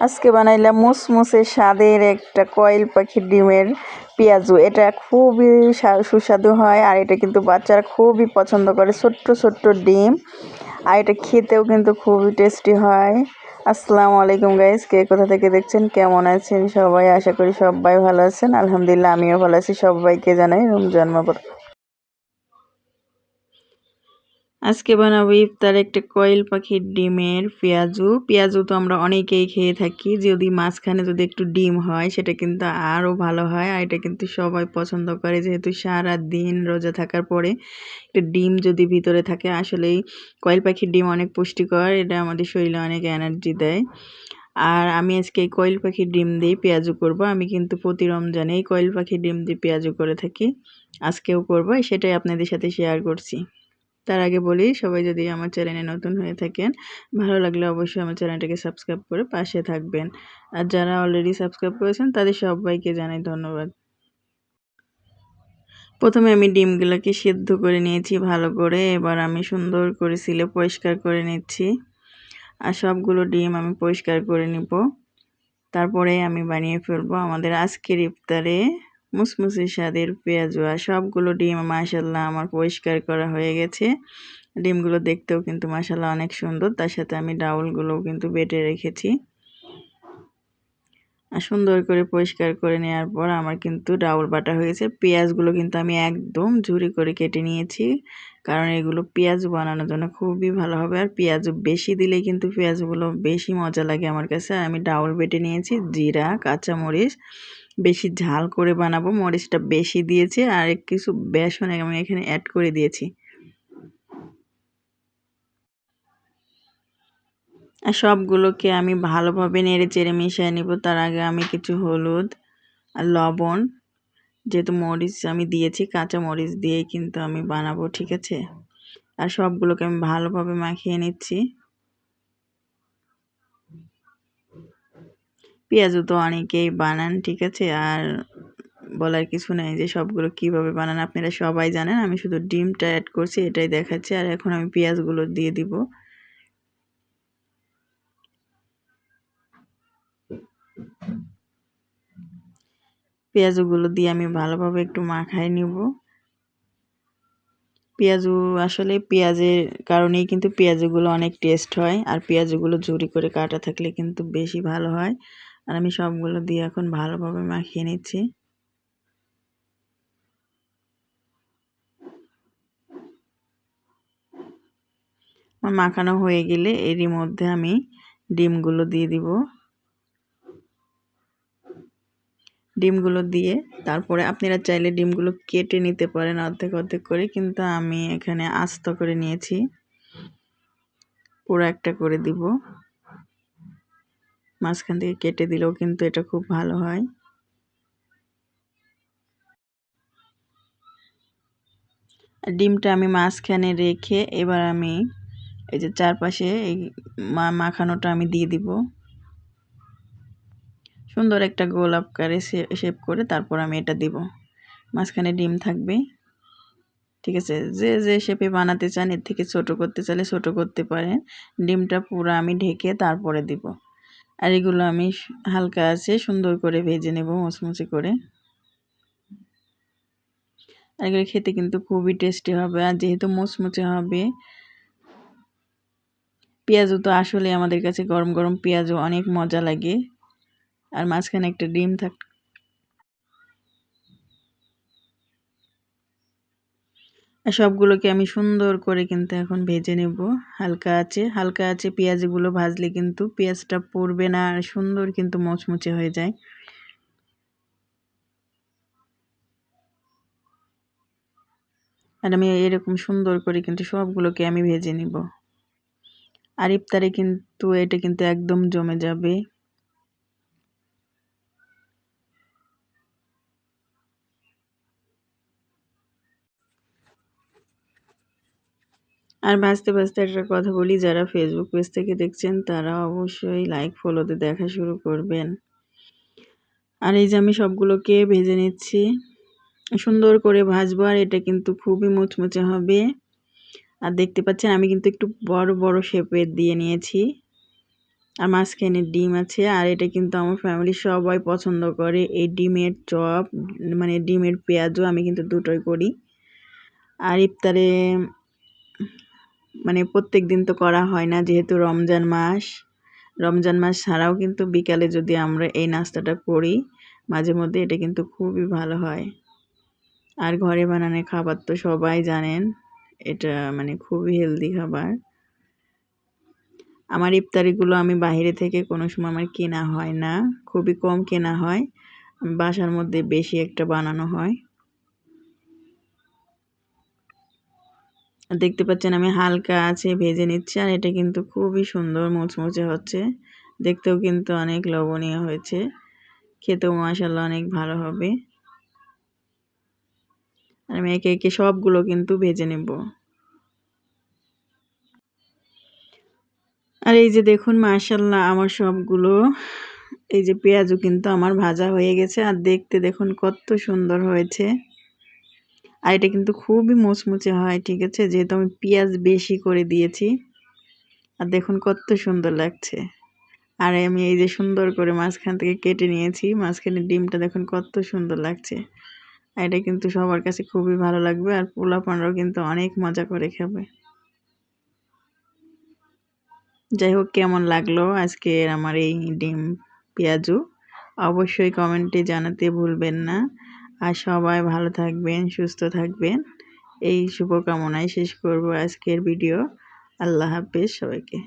আজকে বানাইলাম মুসমুসে স্বাদের একটা কয়েল পাখির ডিমের পেঁয়াজু। এটা খুবই সুস্বাদু হয়, আর এটা কিন্তু বাচ্চারা খুবই পছন্দ করে। ছোট্ট ছোট্ট ডিম, আর এটা খেতেও কিন্তু খুবই টেস্টি হয়। আসসালামু আলাইকুম গাইস, কে কোথা থেকে দেখছেন, কেমন আছেন সবাই? আশা করি সবাই ভালো আছেন। আলহামদুলিল্লাহ, আমিও ভালো আছি। সবাইকে জানাই রমজান মোবারক। আজকে বানাবো ইফতার একটা কয়েল পাখির ডিমের পেঁয়াজু তো আমরা অনেকেই খেয়ে থাকি। যদি মাঝখানে যদি একটু ডিম হয় সেটা কিন্তু আরও ভালো হয়, আর এটা কিন্তু সবাই পছন্দ করে, যেহেতু সারা দিন রোজা থাকার পরে একটা ডিম যদি ভিতরে থাকে। আসলেই কয়েল পাখির ডিম অনেক পুষ্টিকর, এটা আমাদের শরীরে অনেক এনার্জি দেয়। আর আমি আজকে এই কয়েল পাখির ডিম দিয়ে পেঁয়াজু করব। আমি কিন্তু প্রতি রমজানে এই কয়েল পাখির ডিম দিয়ে পেঁয়াজু করে থাকি, আজকেও করব, সেটাই আপনাদের সাথে শেয়ার করছি। তার আগে বলি, সবাই যদি আমার চ্যানেলে নতুন হয়ে থাকেন, ভালো লাগলে অবশ্যই আমার চ্যানেলটাকে সাবস্ক্রাইব করে পাশে থাকবেন। আর যারা অলরেডি সাবস্ক্রাইব করেছেন তাদের সবাইকে জানাই ধন্যবাদ। প্রথমে আমি ডিমগুলোকে সিদ্ধ করে নিয়েছি ভালো করে। এবার আমি সুন্দর করে ছিলে পরিষ্কার করে নিচ্ছি, আর সবগুলো ডিম আমি পরিষ্কার করে নিব। তারপরে আমি বানিয়ে ফেলবো আমাদের আজকের ইফতারে মুসমুসে স্বাদের পেঁয়াজু। আর সবগুলো ডিম মাশাআল্লাহ আমার পরিষ্কার করা হয়ে গেছে। ডিমগুলো দেখতেও কিন্তু মাশাআল্লাহ অনেক সুন্দর। তার সাথে আমি ডাউলগুলোও কিন্তু বেটে রেখেছি। আর সুন্দর করে পরিষ্কার করে নেওয়ার পর আমার কিন্তু ডাউল বাটা হয়েছে। পেঁয়াজগুলো কিন্তু আমি একদম ঝুরি করে কেটে নিয়েছি, কারণ এগুলো পেঁয়াজ বানানোর জন্য খুবই ভালো হবে। আর পেঁয়াজ বেশি দিলে কিন্তু পেঁয়াজগুলো বেশি মজা লাগে আমার কাছে। আর আমি ডাউল বেটে নিয়েছি, জিরা, কাঁচামরিচ, বেশি ঝাল করে বানাবো, মরিচটা বেশি দিয়েছি, আর কিছু বেসন আমি এখানে অ্যাড করে দিয়েছি। আর সবগুলোকে আমি ভালোভাবে নেড়ে চেড়ে মিশিয়ে নিব। তার আগে আমি কিছু হলুদ আর লবণ, যেহেতু মরিচ আমি দিয়েছি, কাঁচা মরিচ দিয়েই কিন্তু আমি বানাবো, ঠিক আছে? আর সবগুলোকে আমি ভালোভাবে মাখিয়ে নিচ্ছি। পেঁয়াজু তো অনেকেই বানান, ঠিক আছে, আর বলার কিছু নেই যে সবগুলো কিভাবে বানান, আপনারা সবাই জানেন। আমি শুধু ডিমটা অ্যাড করছি, এটাই দেখাচ্ছি। আর এখন আমি পেঁয়াজগুলো দিয়ে দিব। পেঁয়াজগুলো দিয়ে আমি ভালোভাবে একটু মাখায় নিব। পেঁয়াজু আসলে পেঁয়াজের কারণেই কিন্তু পেঁয়াজগুলো অনেক টেস্ট হয়, আর পেঁয়াজগুলো ঝুরি করে কাটা থাকলে কিন্তু বেশি ভালো হয়। আর আমি সবগুলো দিয়ে এখন ভালোভাবে মাখিয়ে নিচ্ছি। আমার মাখানো হয়ে গেলে এরই মধ্যে আমি ডিমগুলো দিয়ে দিব। ডিমগুলো দিয়ে তারপরে আপনারা চাইলে ডিমগুলো কেটে নিতে পারেন অর্ধেক অর্ধেক করে, কিন্তু আমি এখানে আস্ত করে নিয়েছি, পুরো একটা করে দিব। মাঝখান থেকে কেটে দিলেও কিন্তু এটা খুব ভালো হয়। ডিমটা আমি মাঝখানে রেখে এবার আমি এই যে চারপাশে এই মাখানোটা আমি দিয়ে দিব। সুন্দর একটা গোল আকারে শেপ করে তারপর আমি এটা দিব। মাঝখানে ডিম থাকবে, ঠিক আছে? যে যে শেপে বানাতে চান, এর থেকে ছোট করতে চাইলে ছোট করতে পারেন। ডিমটা পুরো আমি ঢেকে তারপরে দিব। আর এগুলো আমি হালকা আছে সুন্দর করে ভেজে নেব মুচমুচে করে। আর এগুলো খেতে কিন্তু খুবই টেস্টি হবে, আর যেহেতু মুচমুচে হবে। পেঁয়াজু তো আসলে আমাদের কাছে গরম গরম পেঁয়াজু অনেক মজা লাগে, আর মাঝখানে একটা ডিম থাক। আর সবগুলোকে আমি সুন্দর করে কিন্তু এখন ভেজে নেব হালকা আছে পেঁয়াজগুলো ভাজলে কিন্তু পেঁয়াজটা পুড়বে না, আর সুন্দর কিন্তু মচমচে হয়ে যায়। আর আমি এরকম সুন্দর করে কিন্তু সবগুলোকে আমি ভেজে নিব। আর ইফতারে কিন্তু এটা কিন্তু একদম জমে যাবে। আর ভাজতে ভাজতে একটা কথা বলি, যারা ফেসবুক পেজ থেকে দেখছেন তারা অবশ্যই লাইক ফলোতে দেখা শুরু করবেন। আর এই যে আমি সবগুলোকে ভেজে নিচ্ছি, সুন্দর করে ভাজবো, আর এটা কিন্তু খুবই মুচমুচে হবে। আর দেখতে পাচ্ছেন আমি কিন্তু একটু বড় বড় শেপের দিয়ে নিয়েছি, আর মাঝখানে ডিম আছে। আর এটা কিন্তু আমার ফ্যামিলির সবাই পছন্দ করে, এই ডিমের চপ, মানে ডিমের পেঁয়াজু আমি কিন্তু দুটোই করি। আর ইফতারে মানে প্রত্যেক দিন তো করা হয় না, যেহেতু রমজান মাস ছাড়াও কিন্তু বিকালে যদি আমরা এই নাস্তাটা করি মাঝে মধ্যে, এটা কিন্তু খুবই ভালো হয়। আর ঘরে বানানো খাবার তো সবাই জানেন, এটা মানে খুবই হেলদি খাবার। আমার ইফতারিগুলো আমি বাইরে থেকে কোনো সময় আমার কেনা হয় না, খুবই কম কেনা হয়, বাসার মধ্যে বেশি একটা বানানো হয়। দেখতে পাচ্ছেন আমি হালকা আছে ভেজে নিচ্ছি, আর এটা কিন্তু খুবই সুন্দর মুচমুচে হচ্ছে, দেখতেও কিন্তু অনেক লোভনীয় হয়েছে, খেতেও মাশাআল্লাহ অনেক ভালো হবে। আর আমি একে একে সবগুলো কিন্তু ভেজে নেব। আর এই যে দেখুন মাশাআল্লাহ আমার সবগুলো, এই যে পেঁয়াজও কিন্তু আমার ভাজা হয়ে গেছে, আর দেখতে দেখুন কত সুন্দর হয়েছে। আর এটা কিন্তু খুবই মুচমুচে হয়, ঠিক আছে, যেহেতু আমি পেঁয়াজ বেশি করে দিয়েছি। আর দেখুন কত সুন্দর লাগছে। আর আমি এই যে সুন্দর করে মাঝখান থেকে কেটে নিয়েছি, মাঝখানে ডিমটা দেখুন কত সুন্দর লাগছে। আর এটা কিন্তু সবার কাছে খুবই ভালো লাগবে, আর পোলাপানরাও কিন্তু অনেক মজা করে খাবে। যাই হোক, কেমন লাগলো আজকের আমার এই ডিম পেঁয়াজু, অবশ্যই কমেন্টে জানাতে ভুলবেন না। আর সবাই ভালো থাকবেন, সুস্থ থাকবেন, এই শুভকামনায় শেষ করব আজকের ভিডিও। আল্লাহ হাফেজ সবাইকে।